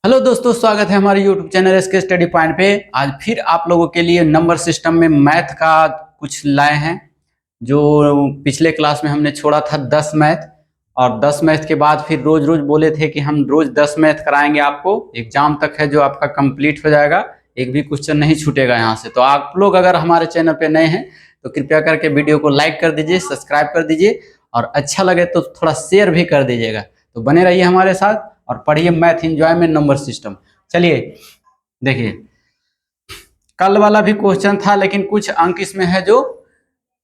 Hello दोस्तों, स्वागत है हमारे YouTube channel SK study point पे। आज फिर आप लोगों के लिए नंबर सिस्टम में मैथ का कुछ लाए हैं। जो पिछले क्लास में हमने छोड़ा था 10 मैथ, और 10 मैथ के बाद फिर रोज रोज बोले थे कि हम रोज 10 मैथ कराएंगे आपको, एग्जाम तक है जो आपका कंप्लीट हो जाएगा, एक भी क्वेश्चन नहीं छूटेगा यहाँ से। तो आप लोग अगर हमारे चैनल पे नए हैं तो कृपया करके वीडियो को लाइक कर दीजिए, सब्सक्राइब कर दीजिए, और अच्छा लगे तो थोड़ा शेयर भी कर दीजिएगा। तो बने रहिए हमारे साथ और पढ़िए मैथ एंजॉय में नंबर सिस्टम। चलिए देखिए, कल वाला भी क्वेश्चन था लेकिन कुछ अंक इसमें है जो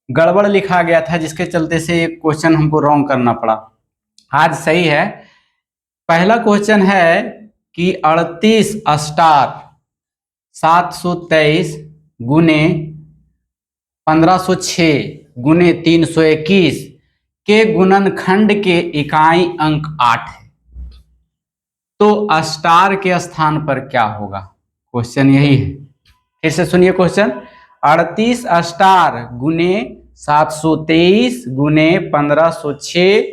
गड़बड़ लिखा गया था, जिसके चलते से एक क्वेश्चन हमको रॉन्ग करना पड़ा। आज सही है। पहला क्वेश्चन है कि 38 स्टार 723 गुने 1506 गुने 321 के गुणनखंड के इकाई अंक 8 है, तो स्टार के स्थान पर क्या होगा? क्वेश्चन यही है। फिर से सुनिए क्वेश्चन। 38 स्टार गुने 723 गुने 1506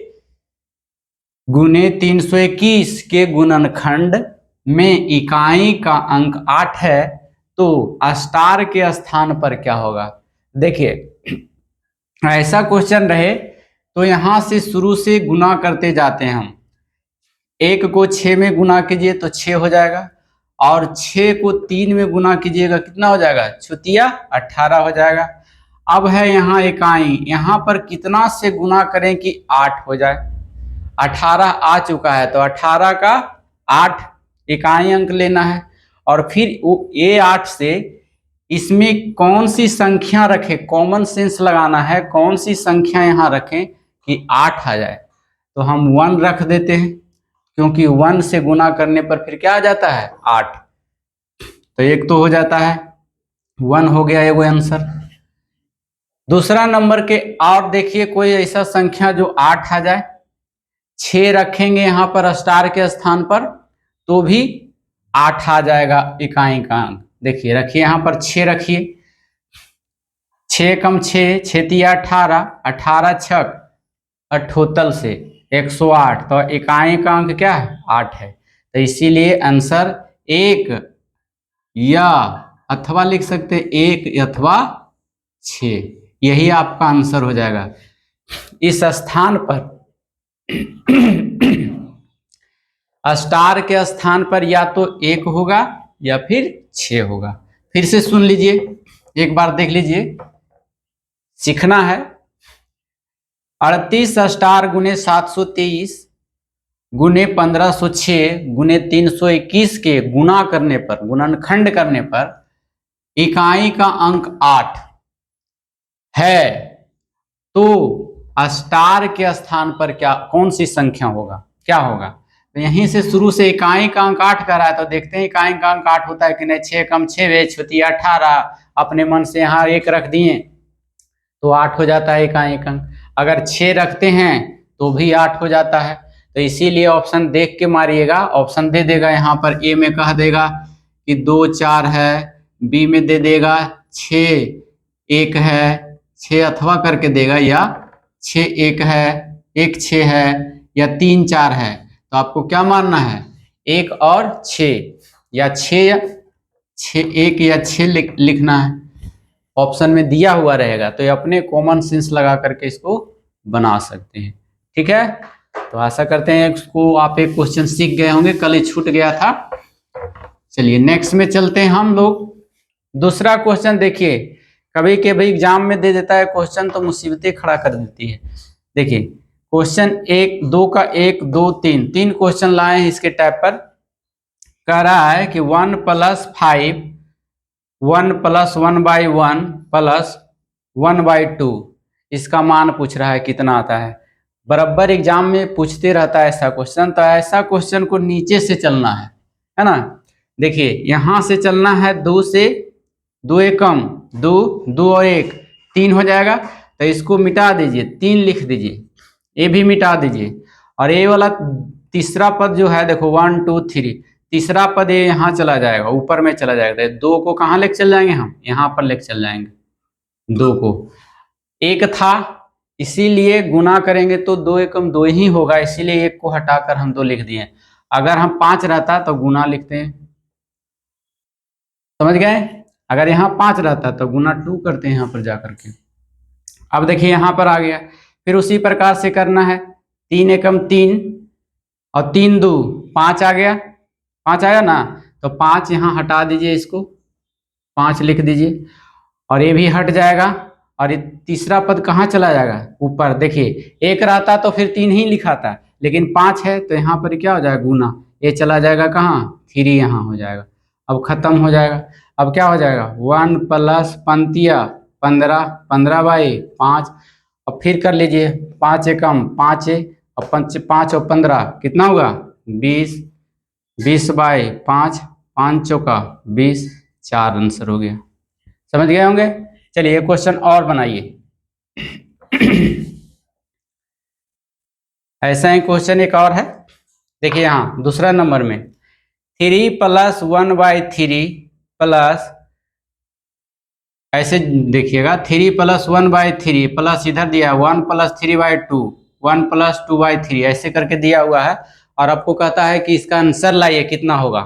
गुने 321 के गुणनखंड में इकाई का अंक 8 है, तो स्टार के स्थान पर क्या होगा? देखिए, ऐसा क्वेश्चन रहे तो यहां से शुरू से गुना करते जाते हैं हम। 1 को 6 में गुना कीजिए तो 6 हो जाएगा, और 6 को 3 में गुना कीजिएगा कितना हो जाएगा? छुतिया 18 हो जाएगा। अब है यहाँ इकाई, यहाँ पर कितना से गुना करें कि 8 हो जाए? 18 आ चुका है तो 18 का 8 इकाई अंक लेना है, और फिर ये 8 से इसमें कौन सी संख्या रखें, कॉमन सेंस लगाना है, कौन सी संख्या यहाँ रखें कि 8 आ जाए। तो हम 1 रख देते हैं, क्योंकि 1 से गुना करने पर फिर क्या आ जाता है? 8। तो एक तो हो जाता है, 1 हो गया एगो आंसर। दूसरा नंबर के और देखिए, कोई ऐसा संख्या जो 8 आ जाए। 6 रखेंगे यहाँ पर स्टार के स्थान पर तो भी 8 आ जाएगा इकाई का अंक। देखिए, रखिए यहाँ पर 6 रखिए, 6 कम 6, 6 तिया 18, 18 छक 78 से 108, तो इकाई का अंक क्या है? 8 है। तो इसीलिए आंसर 1 या अथवा लिख सकते 1 अथवा 6, यही आपका आंसर हो जाएगा। इस स्थान पर स्टार के स्थान पर या तो 1 होगा या फिर 6 होगा। फिर से सुन लीजिए, एक बार देख लीजिए, सीखना है। 38 स्टार गुने 723 गुने 1506 गुने 321 के गुना करने पर, गुणनखंड करने पर इकाई का अंक 8 है, तो स्टार के स्थान पर क्या, कौन सी संख्या होगा, क्या होगा? तो यहीं से शुरू से इकाई का अंक 8 कर रहा है, तो देखते हैं इकाई का अंक 8 होता है कि नहीं। 6 कम 6 वे छुतिया 18, अपने मन से यहाँ 1 रख दिए तो 8 हो जाता है इकाई का अंक। अगर 6 रखते हैं तो भी 8 हो जाता है। तो इसीलिए ऑप्शन देख के मारिएगा, ऑप्शन दे देगा यहाँ पर। ए में कह देगा कि 2 4 है, बी में दे देगा 6 1 है, 6 अथवा करके देगा, या 6 1 है, 1 6 है, या 3 4 है। तो आपको क्या मानना है? 1 और 6, या 6 या 6, 1 या 6 लिखना है। ऑप्शन में दिया हुआ रहेगा, तो ये अपने कॉमन सेंस लगा करके इसको बना सकते हैं। ठीक है, तो आशा करते हैं इसको आप एक क्वेश्चन सीख गए होंगे, कल ही छूट गया था। चलिए नेक्स्ट में चलते हैं हम लोग। दूसरा क्वेश्चन देखिए, कभी कभी एग्जाम में दे देता है क्वेश्चन तो मुसीबतें खड़ा कर देती है। देखिए क्वेश्चन 1 2 का 1 2 3 क्वेश्चन लाए हैं इसके टाइप पर। कह रहा है कि 1 + 5 1 + 1/1 + 1/2, इसका मान पूछ रहा है कितना आता है। बराबर एग्जाम में पूछते रहता है ऐसा क्वेश्चन, तो ऐसा क्वेश्चन को नीचे से चलना है ना। देखिए यहाँ से चलना है 2 से, 2 एकम 2, 2 और 1 3 हो जाएगा। तो इसको मिटा दीजिए, 3 लिख दीजिए, ये भी मिटा दीजिए, और ये वाला तीसरा पद जो है देखो 1 2 3, तीसरा पद ये यहाँ चला जाएगा, ऊपर में चला जाएगा। 2 को कहाँ लेके चल जाएंगे हम? यहाँ पर लेके चल जाएंगे। 2 को 1 था, इसीलिए गुना करेंगे तो 2 एकम 2 ही होगा, इसीलिए 1 को हटाकर हम 2 लिख दिए। अगर हम 5 रहता तो गुना लिखते हैं, समझ गए। अगर यहाँ 5 रहता तो गुना 2 करते हैं यहाँ पर जाकर के। अब देखिए यहाँ पर आ गया, फिर उसी प्रकार से करना है। 3 एकम 3 और 3 दो 5 आ गया, 5 आया ना, तो 5 यहाँ हटा दीजिए, इसको 5 लिख दीजिए और ये भी हट जाएगा। और ये तीसरा पद कहाँ चला जाएगा, ऊपर। देखिए 1 रहता तो फिर 3 ही लिखाता, लेकिन 5 है तो यहाँ पर क्या हो जाएगा, गुना। ये चला जाएगा कहाँ, 3 यहाँ हो जाएगा। अब खत्म हो जाएगा। अब क्या हो जाएगा, 1 प्लस पंक्तियाँ 15, 15/5। अब फिर कर लीजिए, 5 एकम 5 और 5 और 15 कितना होगा, 20, 20/5, 5 चौका 20, 4 आंसर हो गया। समझ गए होंगे। चलिए क्वेश्चन और बनाइए। ऐसा ही क्वेश्चन एक और है, देखिए यहाँ दूसरा नंबर में 3 + 1/3 प्लस, ऐसे देखिएगा 3 + 1/3 प्लस इधर दिया 1 + 3/2, 1 + 2/3 ऐसे करके दिया हुआ है। और आपको कहता है कि इसका आंसर लाइए कितना होगा।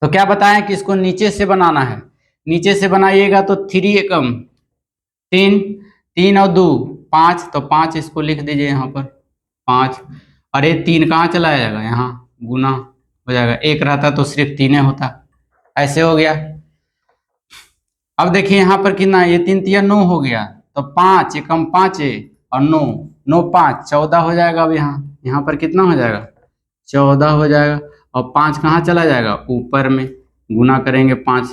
तो क्या बताएं कि इसको नीचे से बनाना है। नीचे से बनाइएगा तो 3 एकम 3, 3 और 2 5, तो 5 इसको लिख दीजिए यहाँ पर 5। और ये 3 कहाँ चला जाएगा, यहाँ गुना हो जाएगा। 1 रहता तो सिर्फ 3 होता, ऐसे हो गया। अब देखिए यहाँ पर कितना, ये 3 3 9 हो गया, तो 5 एकम 5 और 9, 9 5 14 हो जाएगा। अब यहाँ पर कितना हो जाएगा, 14 हो जाएगा। और 5 कहाँ चला जाएगा, ऊपर में। गुना करेंगे 5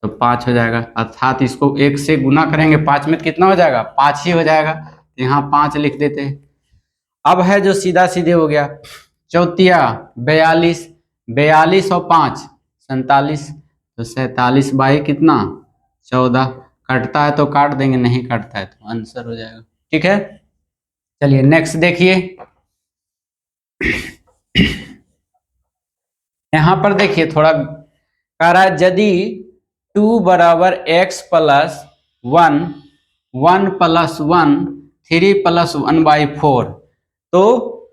तो 5 हो जाएगा, अर्थात इसको 1 से गुना करेंगे 5 में तो कितना हो जाएगा, 5 ही हो जाएगा। तो यहाँ 5 लिख देते हैं। अब है जो सीधा सीधे हो गया, चौथिया 42, 42 और 5 47, तो 47 बाई कितना, 14। कटता है तो काट देंगे, नहीं कटता है तो आंसर हो जाएगा। ठीक है, चलिए नेक्स्ट देखिए। यहाँ पर देखिए थोड़ा कह रहा है, यदि 2 = x + 1, 1 + 1 3 + 1/4, तो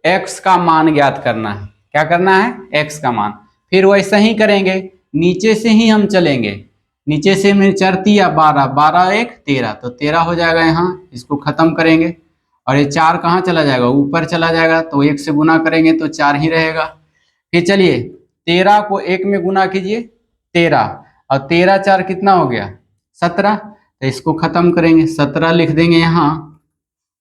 x का मान ज्ञात करना है। क्या करना है, x का मान। फिर वैसा ही करेंगे, नीचे से ही हम चलेंगे। नीचे से में 4 या 12, 12 1 13, तो 13 हो जाएगा यहाँ। इसको खत्म करेंगे और ये 4 कहाँ चला जाएगा, ऊपर चला जाएगा, तो 1 से गुना करेंगे तो 4 ही रहेगा। फिर चलिए 13 को 1 में गुना कीजिए 13, और 13 4 कितना हो गया, 17। तो इसको खत्म करेंगे, 17 लिख देंगे यहाँ।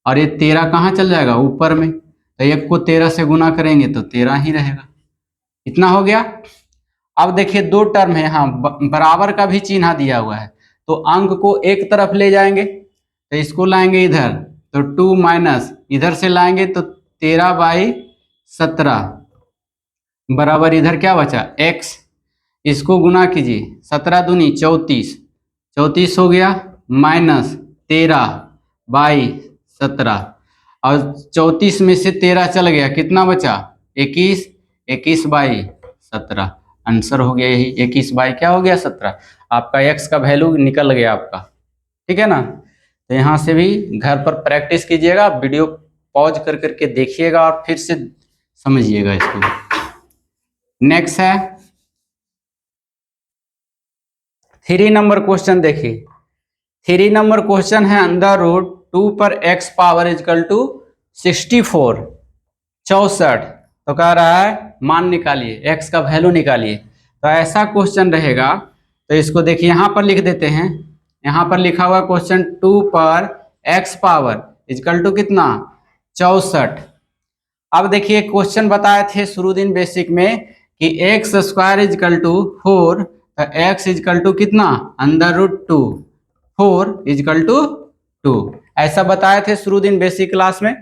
और ये 13 कहाँ चल जाएगा, ऊपर में। तो 1 को 13 से गुना करेंगे तो 13 ही रहेगा। इतना हो गया। अब देखिए 2 टर्म है यहाँ, बराबर का भी चिन्ह दिया हुआ है, तो अंक को एक तरफ ले जाएंगे, तो इसको लाएंगे इधर, तो 2 माइनस इधर से लाएंगे तो 13/17 बराबर इधर क्या बचा, x। इसको गुना कीजिए, 17 दूनी 34, 34 हो गया, माइनस 13/17, और 34 में से 13 चल गया, कितना बचा, 21, 21/17 आंसर हो गया। यही 21 बाई क्या हो गया, 17। आपका x का वैल्यू निकल गया आपका। ठीक है ना। तो यहाँ से भी घर पर प्रैक्टिस कीजिएगा, वीडियो पॉज कर करके देखिएगा और फिर से समझिएगा इसको। नेक्स्ट है 3 नंबर क्वेश्चन। देखिए 3 नंबर क्वेश्चन है, √2 पर x पावर = 64, 64। तो कह रहा है मान निकालिए, x का वैल्यू निकालिए। तो ऐसा क्वेश्चन रहेगा, तो इसको देखिए यहाँ पर लिख देते हैं। यहाँ पर लिखा हुआ क्वेश्चन 2 पर x पावर = कितना, 64। अब देखिए क्वेश्चन बताए थे शुरू दिन बेसिक में कि x² = 4, तो x = कितना, √2, 4 = 2, ऐसा बताए थे शुरू दिन बेसिक क्लास में।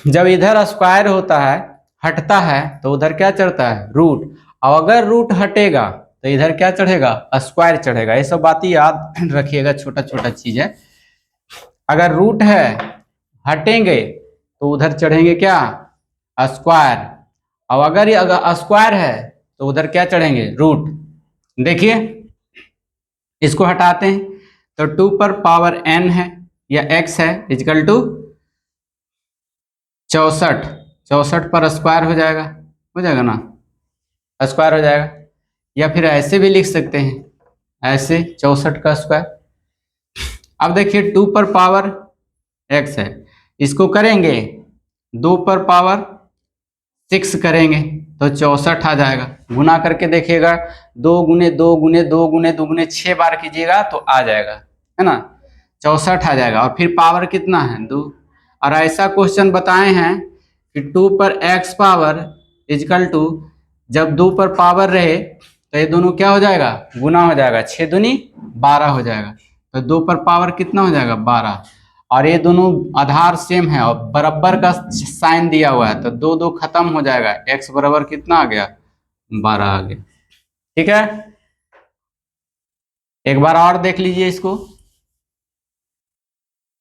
जब इधर स्क्वायर होता है, हटता है, तो उधर क्या चढ़ता है, रूट। और अगर रूट हटेगा तो इधर क्या चढ़ेगा, स्क्वायर चढ़ेगा। ये सब बात याद रखिएगा, छोटा छोटा चीज है। अगर रूट है, हटेंगे तो उधर चढ़ेंगे क्या, स्क्वायर। और अगर स्क्वायर है तो उधर क्या चढ़ेंगे, रूट। देखिए इसको हटाते हैं, तो 2 पर पावर n है या x है = 64, 64 पर स्क्वायर हो जाएगा ना, स्क्वायर हो जाएगा। या फिर ऐसे भी लिख सकते हैं, ऐसे 64 का स्क्वायर। अब देखिए 2 पर पावर x है, इसको करेंगे 2 पर पावर 6 करेंगे तो 64 आ जाएगा। गुना करके देखिएगा, 2 गुने 2 गुने 2 गुने 2 गुने 6 बार कीजिएगा तो आ जाएगा, है ना, 64 आ जाएगा। और फिर पावर कितना है 2। और ऐसा क्वेश्चन बताए हैं कि 2 पर x पावर इजकल टू, जब 2 पर पावर रहे तो ये दोनों क्या हो जाएगा, गुना हो जाएगा, 6 दूनी 12 हो जाएगा। तो 2 पर पावर कितना हो जाएगा 12, और ये दोनों आधार सेम है और बराबर का साइन दिया हुआ है, तो 2 2 खत्म हो जाएगा, x बराबर कितना आ गया 12 आ गया। ठीक है, एक बार और देख लीजिए इसको।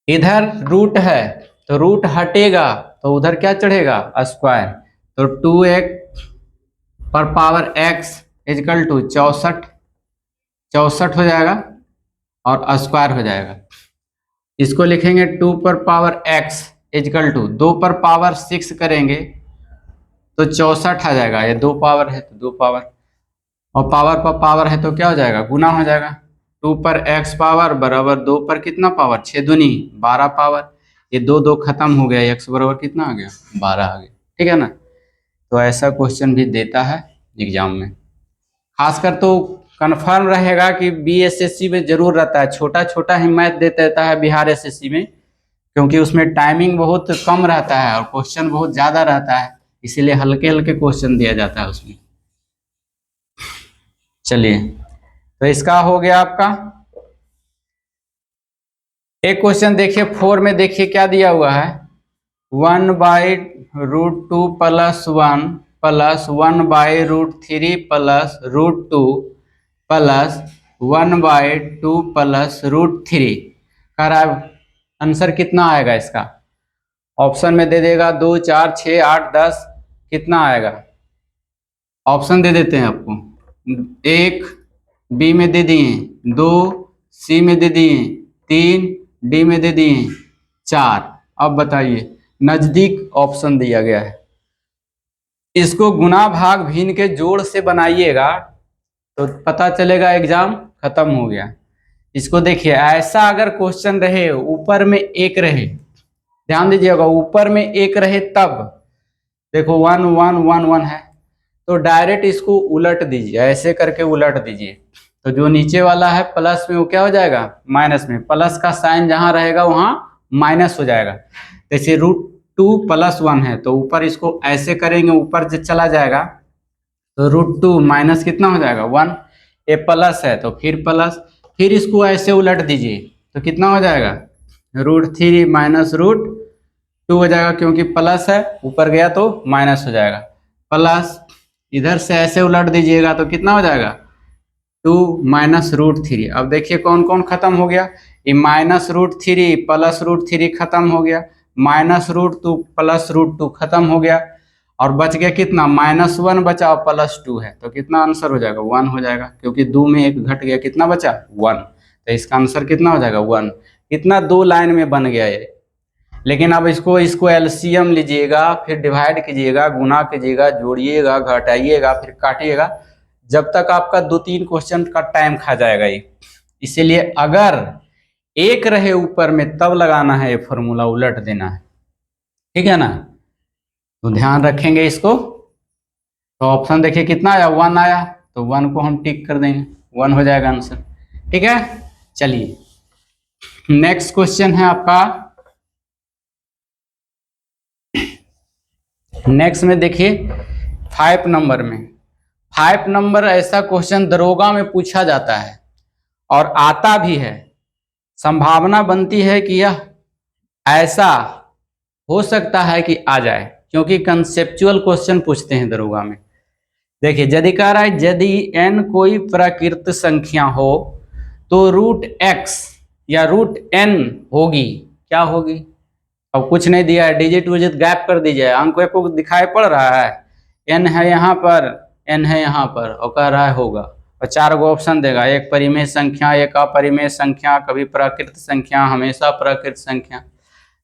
इधर रूट है तो रूट हटेगा तो उधर क्या चढ़ेगा स्क्वायर, तो 2x पर पावर x इजकल टू 64 हो जाएगा और स्क्वायर हो जाएगा। इसको लिखेंगे 2 पर पावर x इजकल टू 2 पर पावर 6 करेंगे तो 64 आ जाएगा। ये 2 पावर है तो 2 पावर, और पावर पर पावर है तो क्या हो जाएगा, गुना हो जाएगा। 2 पर x पावर बराबर 2 पर कितना पावर, 6 दूनी 12 पावर, ये 2 2 खत्म हो गया, x बराबर कितना आ गया 12 आ गया। ठीक है ना, तो ऐसा क्वेश्चन भी देता है एग्जाम में। खासकर तो कंफर्म रहेगा कि BSSC में जरूर रहता है, छोटा छोटा ही मैथ देता रहता है बिहार SSC में, क्योंकि उसमें टाइमिंग बहुत कम रहता है और क्वेश्चन बहुत ज़्यादा रहता है, इसीलिए हल्के हल्के क्वेश्चन दिया जाता है उसमें। चलिए, तो इसका हो गया आपका। एक क्वेश्चन देखिए 4 में, देखिए क्या दिया हुआ है, 1/√2 plus 1 plus 1/√3 plus √2 plus 1/2 plus √3 कह रहा है। आंसर कितना आएगा इसका, ऑप्शन में दे देगा 2 4 6 8 10, कितना आएगा, ऑप्शन दे देते हैं आपको। 1 बी में दे दिए, 2 सी में दे दिए, 3 डी में दे दिए, 4। अब बताइए, नजदीक ऑप्शन दिया गया है, इसको गुना भाग भिन्न के जोड़ से बनाइएगा तो पता चलेगा एग्जाम खत्म हो गया। इसको देखिए, ऐसा अगर क्वेश्चन रहे ऊपर में 1 रहे, ध्यान दीजिएगा, ऊपर में 1 रहे तब देखो 1 1 1 1 है तो डायरेक्ट इसको उलट दीजिए, ऐसे करके उलट दीजिए, तो जो नीचे वाला है प्लस में वो क्या हो जाएगा माइनस में, प्लस का साइन जहां रहेगा वहां माइनस हो जाएगा। जैसे √2 प्लस 1 है तो ऊपर इसको ऐसे करेंगे, ऊपर जब चला जाएगा तो √2 माइनस कितना हो जाएगा 1, ये प्लस है तो फिर प्लस, फिर इसको ऐसे उलट दीजिए तो कितना हो जाएगा √3 माइनस √2 हो जाएगा, क्योंकि प्लस है ऊपर गया तो माइनस हो जाएगा। प्लस इधर से ऐसे उलट दीजिएगा तो कितना हो जाएगा 2 माइनस √3। अब देखिए कौन कौन खत्म हो गया, ये माइनस √3 प्लस √3 खत्म हो गया, माइनस √2 प्लस √2 खत्म हो गया, और बच गया कितना -1 बचा और +2 है तो कितना आंसर हो जाएगा 1 हो जाएगा, क्योंकि 2 में 1 घट गया, कितना बचा 1, तो इसका आंसर कितना हो जाएगा 1। कितना 2 लाइन में बन गया ये। लेकिन अब इसको एलसीएम लीजिएगा, फिर डिवाइड कीजिएगा, गुना कीजिएगा, जोड़िएगा, घटाइएगा, फिर काटिएगा, जब तक आपका 2-3 क्वेश्चन का टाइम खा जाएगा ये। इसीलिए अगर 1 रहे ऊपर में तब लगाना है ये फॉर्मूला, उलट देना है, ठीक है ना, तो ध्यान रखेंगे इसको। तो ऑप्शन देखिए कितना आया 1 आया, तो 1 को हम टिक कर देंगे, 1 हो जाएगा आंसर। ठीक है, चलिए नेक्स्ट क्वेश्चन है आपका। नेक्स्ट में देखिए 5 नंबर में, 5 नंबर ऐसा क्वेश्चन दरोगा में पूछा जाता है और आता भी है, संभावना बनती है कि यह ऐसा हो सकता है कि आ जाए, क्योंकि कंसेप्चुअल क्वेश्चन पूछते हैं दरोगा में। देखिए यदि कह रहा है यदि n कोई प्राकृत संख्या हो तो √x या √n होगी, क्या होगी। अब कुछ नहीं दिया है, डिजिट विजिट गैप कर दीजिए, अंक को दिखाई पड़ रहा है, n है यहाँ पर, n है यहाँ पर, और कह रहा है होगा, और 4 गो ऑप्शन देगा, एक परिमेय संख्या, एक अपरिमेय संख्या, कभी प्राकृत संख्या, हमेशा प्राकृत संख्या।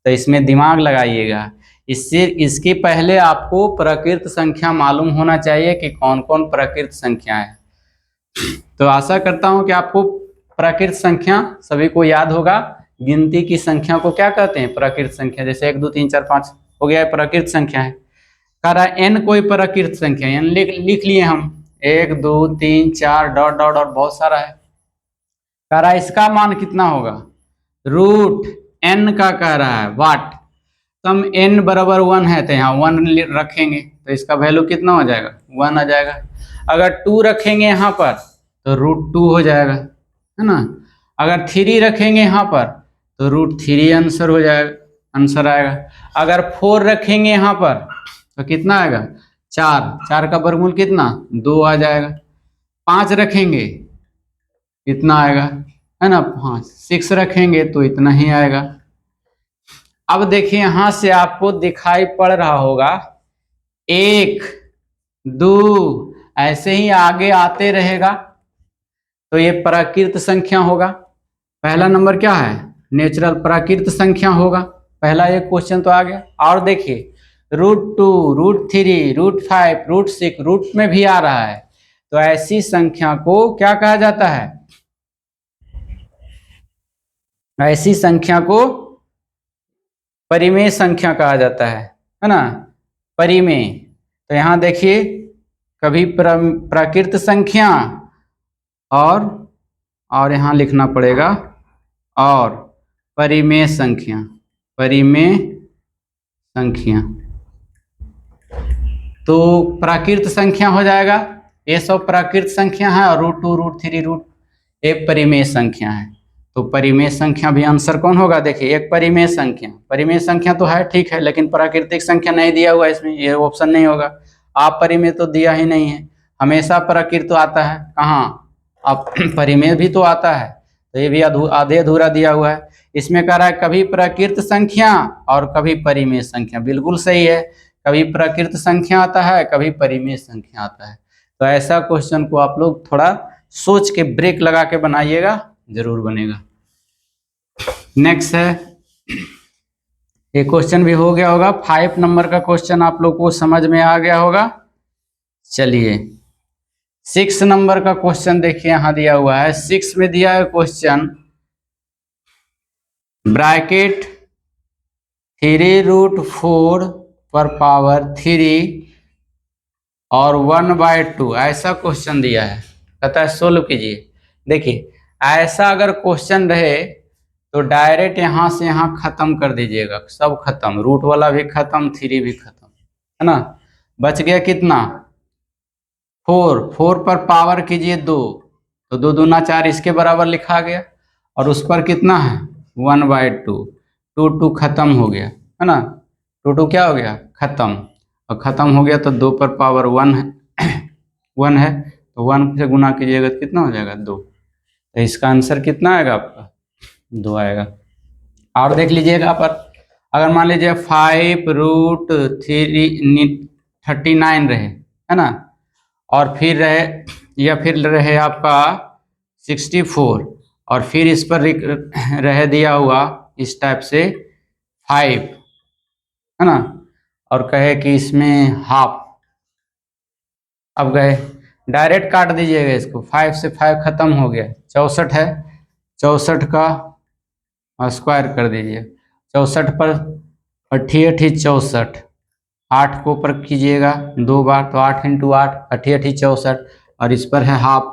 तो इसमें दिमाग लगाइएगा, इससे इसके पहले आपको प्रकृत संख्या मालूम होना चाहिए कि कौन कौन प्रकृत संख्या है। तो आशा करता हूं कि आपको प्रकृत संख्या सभी को याद होगा। गिनती की संख्या को क्या कहते हैं? प्रकृत संख्या। जैसे 1 2 3 4 5 हो गया, प्रकृत संख्या है। कह रहा है n कोई प्रकृत संख्या, n लिख लिए हम 1 2 3 4 डॉट डॉट और बहुत सारा है। कह रहा है इसका मान कितना होगा? रूट n का कह रहा है वाट। तो हम n बराबर 1 है तो यहाँ 1 रखेंगे तो इसका वैल्यू कितना हो जाएगा? 1 आ जाएगा। अगर 2 रखेंगे यहाँ पर तो √2 हो जाएगा, है ना। अगर 3 रखेंगे यहाँ पर तो √3 आंसर हो जाएगा, आंसर आएगा। अगर 4 रखेंगे यहाँ पर तो कितना आएगा? 4। 4 का वर्गमूल कितना? 2 आ जाएगा। 5 रखेंगे कितना आएगा, है ना? 5। 6 रखेंगे तो इतना ही आएगा। अब देखिए यहां से आपको दिखाई पड़ रहा होगा 1 2 ऐसे ही आगे आते रहेगा तो ये प्राकृत संख्या होगा। पहला नंबर क्या है? नेचुरल प्राकृत संख्या होगा। पहला एक क्वेश्चन तो आ गया। और देखिए √2 √3 √5 √6 रूट में भी आ रहा है तो ऐसी संख्या को क्या कहा जाता है? ऐसी संख्या को परिमेय संख्या कहा जाता है ना। परिमेय। तो यहां देखिए कभी प्राकृत संख्या और यहां लिखना पड़ेगा और परिमेय संख्या, परिमेय संख्या। तो प्राकृत संख्या हो जाएगा, ये सब प्राकृत संख्या है और √2 √3 एक परिमेय संख्या है। तो परिमेय संख्या भी आंसर कौन होगा? देखिए एक परिमेय संख्या, परिमेय संख्या तो है ठीक है, लेकिन प्राकृतिक संख्या नहीं दिया हुआ इसमें, ये ऑप्शन नहीं होगा। आप परिमेय तो दिया ही नहीं है, हमेशा प्राकृत तो आता है, कहाँ अब परिमेय भी तो आता है, तो ये भी आधे अधूरा दिया हुआ है। इसमें कह रहा है कभी प्राकृत संख्या और कभी परिमेय संख्या, बिल्कुल सही है। कभी प्राकृत संख्या आता है, कभी परिमेय संख्या आता है। तो ऐसा क्वेश्चन को आप लोग थोड़ा सोच के ब्रेक लगा के बनाइएगा, जरूर बनेगा। नेक्स्ट है, ये क्वेश्चन भी हो गया होगा। 5 नंबर का क्वेश्चन आप लोग को समझ में आ गया होगा। चलिए 6 नंबर का क्वेश्चन देखिए यहां दिया हुआ है। 6 में दिया है क्वेश्चन ब्रैकेट 3√4 पर पावर 3 और 1/2 ऐसा क्वेश्चन दिया है। कहता है सोल्व कीजिए। देखिए ऐसा अगर क्वेश्चन रहे तो डायरेक्ट यहां से यहां खत्म कर दीजिएगा, सब खत्म, रूट वाला भी खत्म, 3 भी खत्म, है ना। बच गया कितना? 4। 4 पर पावर कीजिए 2 तो 2 दूना 4 इसके बराबर लिखा गया। और उस पर कितना है? 1/2। 2 खत्म हो गया, है ना। 2 क्या हो गया? खत्म। और खत्म हो गया तो 2 पर पावर 1 है 1 है तो 1 से गुना कीजिएगा तो कितना हो जाएगा? 2। तो इसका आंसर कितना आएगा आपका? 2 आएगा। और देख लीजिएगा पर अगर मान लीजिए 5√39 रहे, है ना, और फिर रहे या फिर रहे आपका 64 और फिर इस पर रह दिया हुआ इस टाइप से 5, है ना, और कहे कि इसमें हाफ। अब गए डायरेक्ट काट दीजिएगा इसको, 5 से 5 खत्म हो गया, 64 है, 64 का स्क्वायर कर दीजिए। 64 पर 88 64, 8 को ऊपर कीजिएगा 2 बार तो 8 × 8 88 64, और इस पर है हाफ,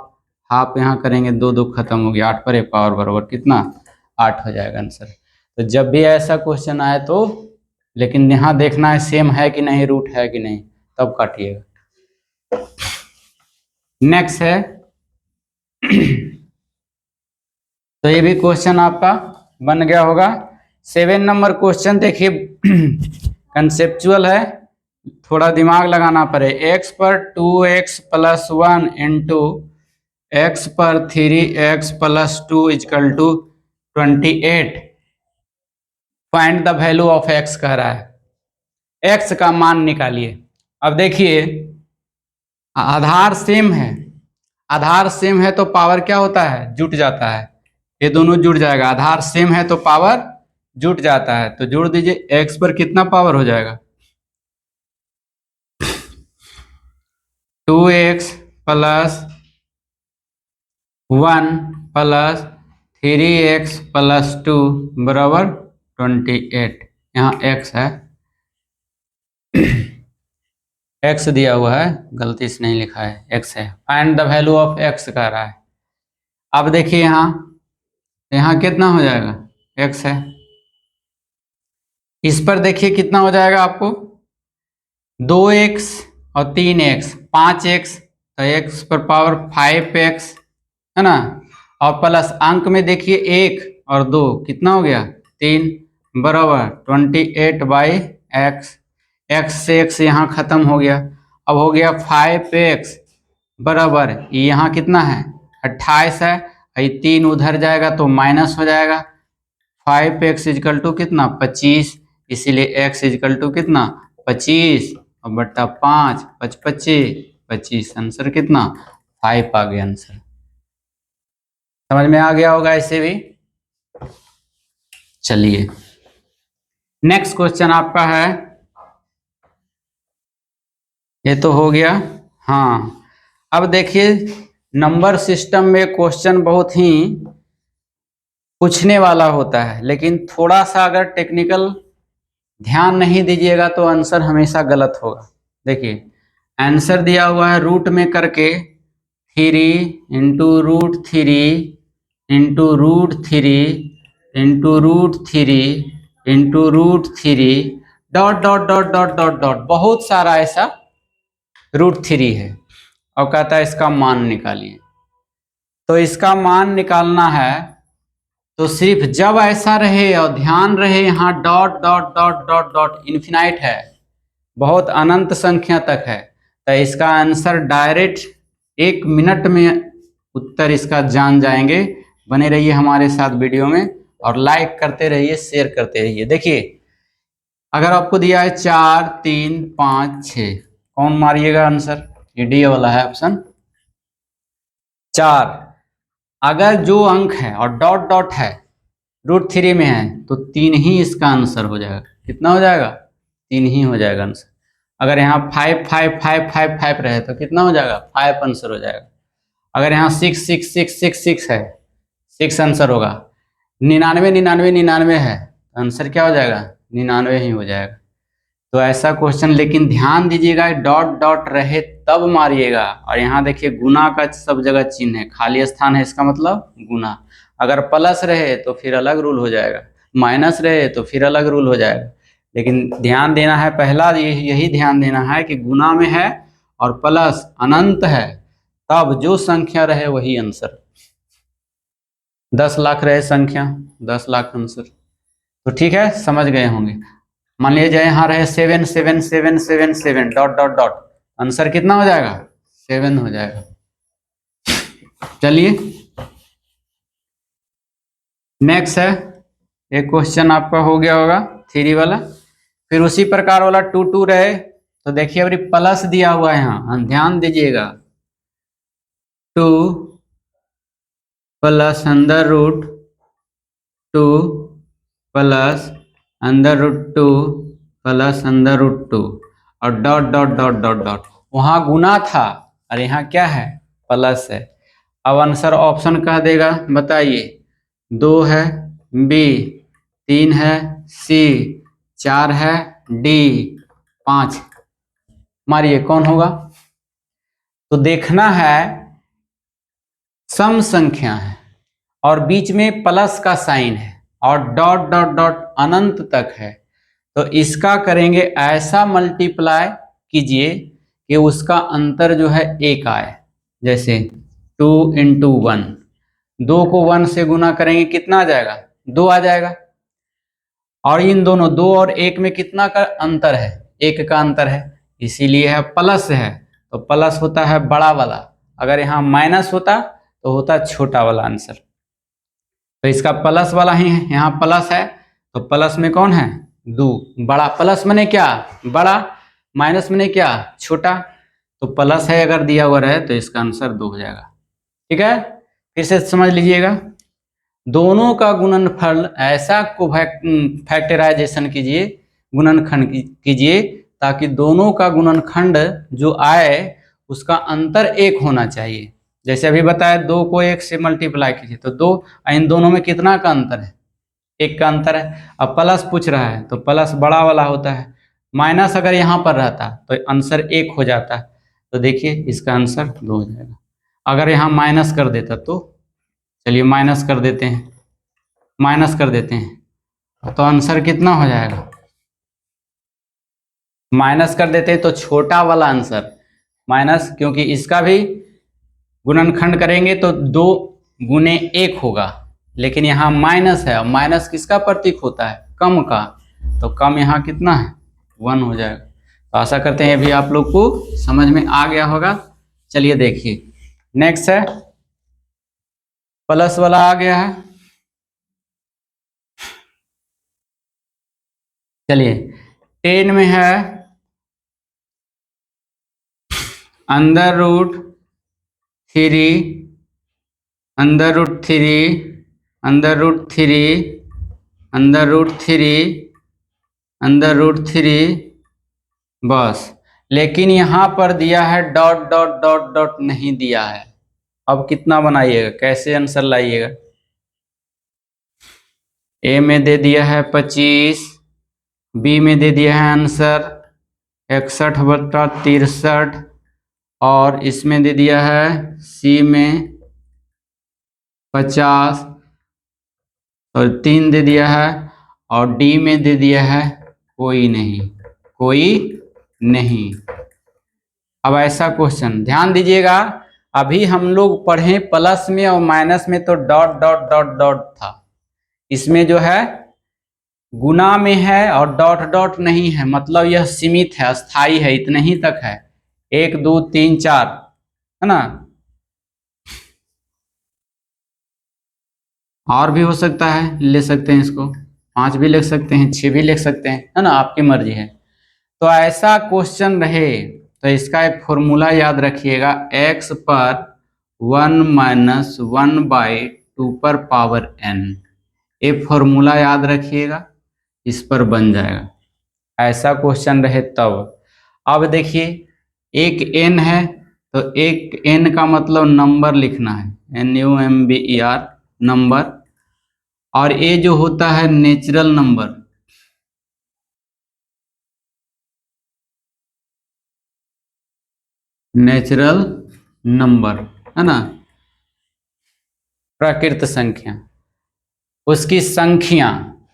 हाफ यहाँ करेंगे 2 2 खत्म हो गया, 8 पर 1 पावर बराबर कितना? 8 हो जाएगा आंसर। तो जब भी ऐसा क्वेश्चन आए तो लेकिन यहाँ देखना है सेम है कि नहीं, रूट है कि नहीं, तब काटिएगा। नेक्स्ट है तो ये भी क्वेश्चन आपका बन गया होगा। 7 नंबर क्वेश्चन देखिए कंसेप्चुअल है, थोड़ा दिमाग लगाना पड़े। x पर 2x + 1 इंटू x पर 3x + 2 = 28। Find the value of x कह रहा है, x का मान निकालिए। अब देखिए आधार सेम है, आधार सेम है तो पावर क्या होता है? जुट जाता है, ये दोनों जुड़ जाएगा। आधार सेम है तो पावर जुट जाता है, तो जोड़ दीजिए। x पर कितना पावर हो जाएगा? 2x plus 1 plus 3x plus 2 बराबर 28। यहाँ x है, x दिया हुआ है, गलती से नहीं लिखा है, x है। Find the value of x कह रहा है। अब देखिए यहाँ कितना हो जाएगा, x है। इस पर देखिए कितना हो जाएगा आपको, 2x और 3x 5x, तो x पर पावर 5x है ना, और प्लस अंक में देखिए 1 और 2 कितना हो गया, 3 बराबर 28/x। x से x यहाँ खत्म हो गया। अब हो गया 5x बराबर, यहाँ कितना है 28 है, ये 3 उधर जाएगा तो माइनस हो जाएगा। 5x इजकल टू कितना 25, इसीलिए x इजकल टू कितना 25 और बट्टा 5, 25 आंसर कितना 5 आ गया आंसर। समझ में आ गया होगा इसे भी। चलिए नेक्स्ट क्वेश्चन आपका है, ये तो हो गया। हाँ, अब देखिए नंबर सिस्टम में क्वेश्चन बहुत ही पूछने वाला होता है, लेकिन थोड़ा सा अगर टेक्निकल ध्यान नहीं दीजिएगा तो आंसर हमेशा गलत होगा। देखिए आंसर दिया हुआ है रूट में करके 3 into root 3 into root 3 into root 3 into root 3 dot dot dot dot dot dot, बहुत सारा ऐसा रूट 3 है और कहता है इसका मान निकालिए। तो इसका मान निकालना है तो सिर्फ जब ऐसा रहे और ध्यान रहे यहाँ dot dot dot dot dot infinite है, बहुत अनंत संख्या तक है, तो इसका आंसर डायरेक्ट 1 मिनट में उत्तर इसका जान जाएंगे। बने रहिए हमारे साथ वीडियो में और लाइक करते रहिए, शेयर करते रहिए। देखिए अगर आपको दिया है 4 3 5 6, कौन मारिएगा आंसर, ये डी वाला है ऑप्शन 4। अगर जो अंक है और डॉट डॉट है रूट 3 में है तो 3 ही इसका आंसर हो जाएगा। कितना हो जाएगा, 3 ही हो जाएगा आंसर। अगर यहाँ 5 5 5 5 5 रहे तो कितना हो जाएगा, 5 आंसर हो जाएगा। अगर यहाँ 6 6 6 6 6 है, 6 आंसर होगा। 99 99 99 है, आंसर क्या हो जाएगा, 99 ही हो जाएगा। तो ऐसा क्वेश्चन, लेकिन ध्यान दीजिएगा डॉट डॉट रहे तब मारिएगा। और यहाँ देखिए गुना का सब जगह चिन्ह है, खाली स्थान है, इसका मतलब गुना। अगर प्लस रहे तो फिर अलग रूल हो जाएगा, माइनस रहे तो फिर अलग रूल हो जाएगा। लेकिन ध्यान देना है, पहला यही ध्यान देना है कि गुना में है और प्लस अनंत है, तब जो संख्या रहे वही आंसर। 10 लाख रहे संख्या, 10 लाख आंसर। तो ठीक है, समझ गए होंगे। मान लीजिए यहाँ रहे 7 7 7 7 7 डॉट डॉट डॉट, आंसर कितना हो जाएगा, 7 हो जाएगा। चलिए नेक्स्ट है, एक क्वेश्चन आपका हो गया होगा 3 वाला। फिर उसी प्रकार वाला 2 2 रहे तो देखिए अभी प्लस दिया हुआ है, यहाँ ध्यान दीजिएगा, 2 plus under root 2 plus under root 2 plus under root 2 और dot dot dot dot dot. वहाँ गुना था और यहाँ क्या है, प्लस है। अब आंसर ऑप्शन कह देगा, बताइए। 2 है बी, 3 है सी, 4 है डी, 5 मारिए कौन होगा। तो देखना है सम संख्या है और बीच में प्लस का साइन है और डॉट डॉट डॉट अनंत तक है, तो इसका करेंगे ऐसा मल्टीप्लाई कीजिए कि उसका अंतर जो है 1 आए। जैसे 2 इंटू 1, 2 को 1 से गुना करेंगे कितना आ जाएगा, 2 आ जाएगा। और इन दोनों 2 और 1 में कितना का अंतर है, 1 का अंतर है, इसीलिए है प्लस है, तो प्लस होता है बड़ा वाला। अगर यहाँ माइनस होता तो होता छोटा वाला आंसर। तो इसका प्लस वाला ही है, यहाँ प्लस है तो प्लस में कौन है, 2 बड़ा। प्लस मने क्या, बड़ा, माइनस मने क्या, छोटा। तो प्लस है अगर दिया हुआ रहे तो इसका आंसर 2 हो जाएगा। ठीक है, फिर से समझ लीजिएगा। दोनों का गुणनफल ऐसा को फैक्टराइजेशन कीजिए, गुणनखंड कीजिए, ताकि दोनों का गुणनखंड जो आए उसका अंतर 1 होना चाहिए। जैसे अभी बताया 2 को 1 से मल्टीप्लाई कीजिए तो 2, इन दोनों में कितना का अंतर है? 1 का अंतर है। अब प्लस पूछ रहा है तो प्लस बड़ा वाला होता है, माइनस अगर यहाँ पर रहता तो आंसर 1 हो जाता। तो देखिए इसका आंसर 2 हो जाएगा। अगर यहाँ माइनस कर देता तो चलिए माइनस कर देते हैं, माइनस कर देते हैं तो आंसर कितना हो जाएगा? माइनस कर देते हैं तो छोटा वाला आंसर माइनस, क्योंकि इसका भी गुणनखंड करेंगे तो 2 गुने 1 होगा, लेकिन यहाँ माइनस है। माइनस किसका प्रतीक होता है? कम का। तो कम यहाँ कितना है? 1 हो जाएगा। तो आशा करते हैं अभी आप लोग को समझ में आ गया होगा। चलिए देखिए नेक्स्ट है, प्लस वाला आ गया है। चलिए 10 में है under root 3, under root 3, under root 3, under root 3, under root 3, बस। लेकिन यहाँ पर दिया है डॉट डॉट डॉट डॉट नहीं दिया है। अब कितना बनाइएगा, कैसे आंसर लाइएगा? ए में दे दिया है 25, बी में दे दिया है आंसर 61/63, और इसमें दे दिया है सी में 50 और 3 दे दिया है, और डी में दे दिया है कोई नहीं, कोई नहीं। अब ऐसा क्वेश्चन ध्यान दीजिएगा, अभी हम लोग पढ़े प्लस में और माइनस में तो डॉट डॉट डॉट डॉट था, इसमें जो है गुना में है और डॉट डॉट नहीं है, मतलब यह सीमित है, अस्थाई है, इतने ही तक है। 1 2 3 4 है ना, और भी हो सकता है, ले सकते हैं इसको 5 भी लिख सकते हैं, 6 भी लिख सकते हैं, है ना, आपकी मर्जी है। तो ऐसा क्वेश्चन रहे तो इसका एक फॉर्मूला याद रखिएगा, x पर 1 माइनस 1/2 पर पावर n। ये फॉर्मूला याद रखिएगा, इस पर बन जाएगा। ऐसा क्वेश्चन रहे तब। अब देखिए एक n है तो एक n का मतलब नंबर लिखना है, NUMBER नंबर, और ये जो होता है नेचुरल नंबर, नेचुरल नंबर है ना, प्राकृत संख्या, उसकी संख्या।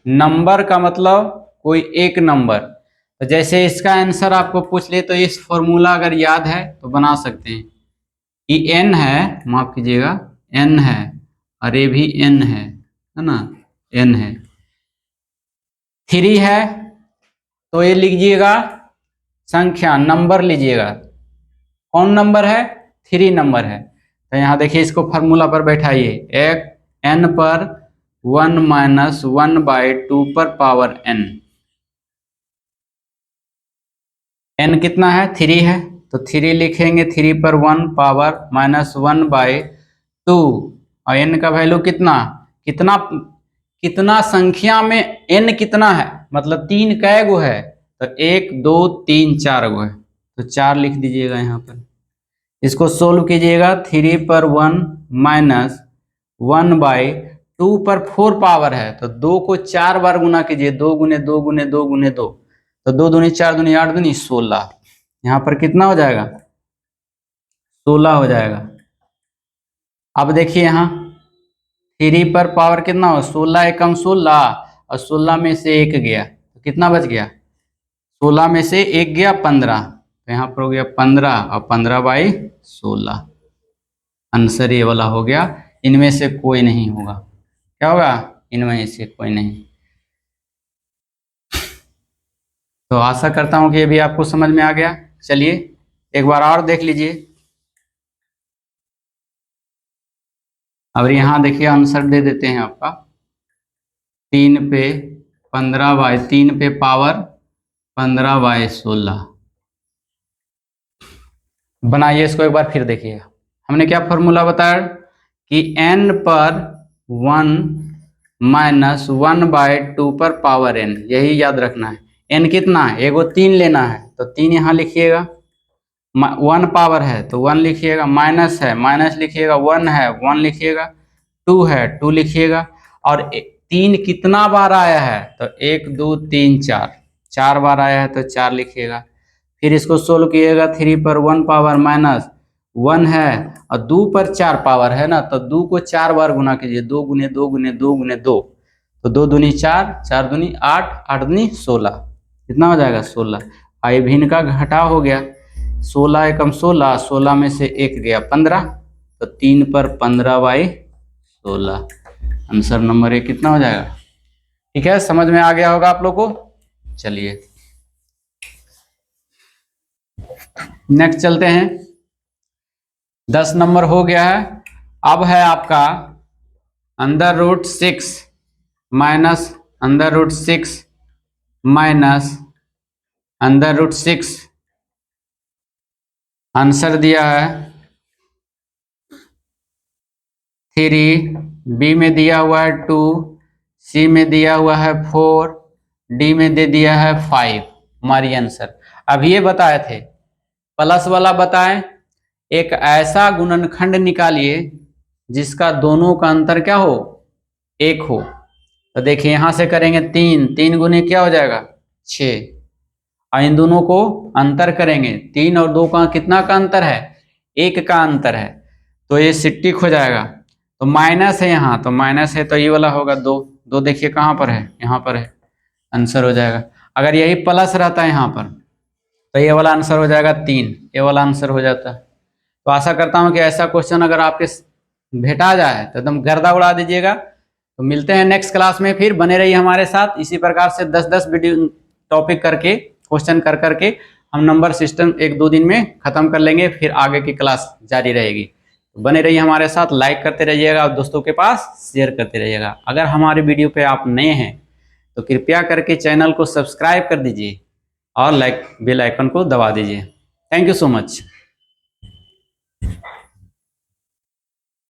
नंबर का मतलब कोई एक नंबर। तो जैसे इसका आंसर आपको पूछ ले तो इस फॉर्मूला अगर याद है तो बना सकते हैं कि n है, माफ कीजिएगा n है, और ये भी n है ना, n है। 3 है तो ये लीजिएगा संख्या, नंबर लीजिएगा, कौन नंबर है? 3 नंबर है। तो यहाँ देखिए इसको फार्मूला पर बैठाइए, एक n पर 1 माइनस 1/2 पर पावर n। n कितना है? 3 है, तो 3 लिखेंगे, 3 पर 1 पावर माइनस 1/2, और n का वैल्यू कितना कितना कितना संख्या में n कितना है, मतलब 3 कै गो है, तो 1 2 3 4 गो है, तो 4 लिख दीजिएगा यहाँ पर। इसको सोल्व कीजिएगा, 3 पर 1 माइनस 1/2 पर 4 पावर है, तो 2 को 4 बार गुना कीजिए, 2 गुने 2 गुने 2 गुने 2, तो 2 दूनी 4 दूनी 8 दूनी 16। यहाँ पर कितना हो जाएगा? 16 हो जाएगा। अब देखिए यहाँ 3 पर पावर कितना हो, 16 एकम 16, और 16 में से 1 गया तो कितना बच गया? 16 में से 1 गया 15, तो यहाँ पर हो गया 15, और 15/16 आंसर ये वाला हो गया। इनमें से कोई नहीं होगा, क्या होगा? इनमें से कोई नहीं। तो आशा करता हूं कि ये भी आपको समझ में आ गया। चलिए एक बार और देख लीजिए। अब यहाँ देखिए आंसर दे देते हैं आपका 3 पे 15/3 पे पावर 15/16। बनाइए इसको एक बार फिर देखिएगा। हमने क्या फॉर्मूला बताया कि n पर 1 माइनस 1/2 पर पावर n, यही याद रखना है। n कितना है? एगो 3 लेना है, तो 3 यहाँ लिखिएगा, वन पावर है तो वन लिखिएगा, माइनस है माइनस लिखिएगा, वन है वन लिखिएगा, टू है टू लिखिएगा। और तीन कितना बार आया है तो एक दो तीन चार, चार बार आया है तो चार लिखिएगा। फिर इसको सोल्व कीजिएगा, थ्री पर वन पावर माइनस वन है और दो पर चार पावर है ना, तो दो को चार बार गुना कीजिए, दो गुने दो गुने दो गुने दो, तो दो दूनी चार, चार दूनी आठ, आठ दूनी 16, कितना हो जाएगा 16। आई भिन्न का घटाव हो गया, 16 एकम 16, 16 में से एक गया 15, तो 3 पर 15/16, आंसर नंबर ए कितना हो जाएगा। ठीक है, समझ में आ गया होगा आप लोग को। चलिए नेक्स्ट चलते हैं। 10 नंबर हो गया है। अब है आपका √6 माइनस √6 माइनस √6, आंसर दिया है 3, बी में दिया हुआ है 2, सी में दिया हुआ है 4, डी में दे दिया है 5, हमारी आंसर। अब ये बताए थे प्लस वाला, बताएं एक ऐसा गुणनखंड निकालिए जिसका दोनों का अंतर क्या हो, एक हो। तो देखिए यहां से करेंगे 3, 3 गुने क्या हो जाएगा 6, और इन दोनों को अंतर करेंगे, 3 और 2 का कितना का अंतर है, 1 का अंतर है, तो ये 60 हो जाएगा। तो माइनस है यहाँ, तो माइनस है तो ये वाला होगा 2, 2 देखिए कहाँ पर है, यहाँ पर है, आंसर हो जाएगा। अगर यही प्लस रहता है यहाँ पर तो ये वाला आंसर हो जाएगा 3, ये वाला आंसर हो जाता है। तो आशा करता हूँ कि ऐसा क्वेश्चन अगर आपके भेटा जाए तो एकदम गर्दा उड़ा दीजिएगा। तो मिलते हैं नेक्स्ट क्लास में, फिर बने रहिए हमारे साथ। इसी प्रकार से 10-10 वीडियो टॉपिक करके क्वेश्चन कर करके हम नंबर सिस्टम 1-2 दिन में खत्म कर लेंगे, फिर आगे की क्लास जारी रहेगी। तो बने रहिए हमारे साथ, लाइक करते रहिएगा और दोस्तों के पास शेयर करते रहिएगा। अगर हमारे वीडियो पे आप नए हैं तो कृपया करके चैनल को सब्सक्राइब कर दीजिए और बेल आइकन को दबा दीजिए। Thank you so much.